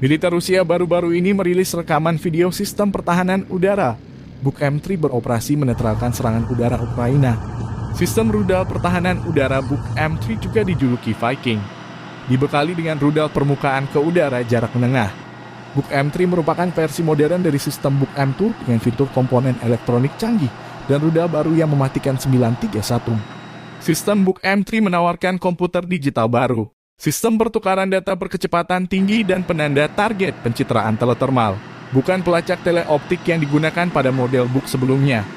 Militer Rusia baru-baru ini merilis rekaman video sistem pertahanan udara. Buk M3 beroperasi menetralkan serangan udara Ukraina. Sistem rudal pertahanan udara Buk M3 juga dijuluki Viking. Dibekali dengan rudal permukaan ke udara jarak menengah. Buk M3 merupakan versi modern dari sistem Buk M2 dengan fitur komponen elektronik canggih dan rudal baru yang mematikan 931. Sistem Buk M3 menawarkan komputer digital baru, sistem pertukaran data berkecepatan tinggi dan penanda target pencitraan teletermal, bukan pelacak teleoptik yang digunakan pada model Buk sebelumnya.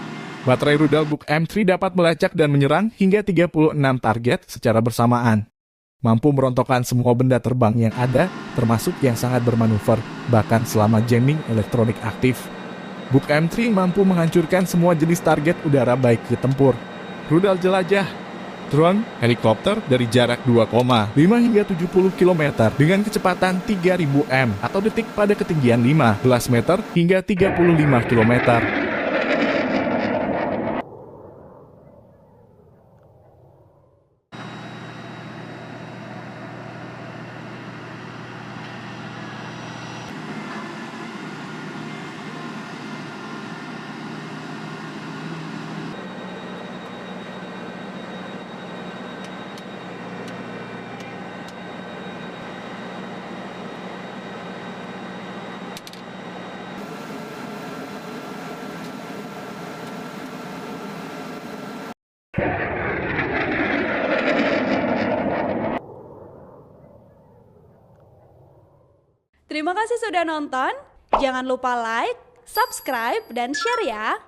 Baterai rudal Buk M3 dapat melacak dan menyerang hingga 36 target secara bersamaan. Mampu merontokkan semua benda terbang yang ada, termasuk yang sangat bermanuver, bahkan selama jamming elektronik aktif. Buk M3 mampu menghancurkan semua jenis target udara baik ke tempur, rudal jelajah, drone, helikopter dari jarak 2,5 hingga 70 km dengan kecepatan 3000 m atau detik pada ketinggian 15 meter hingga 35 km. Terima kasih sudah nonton. Jangan lupa like, subscribe, dan share ya.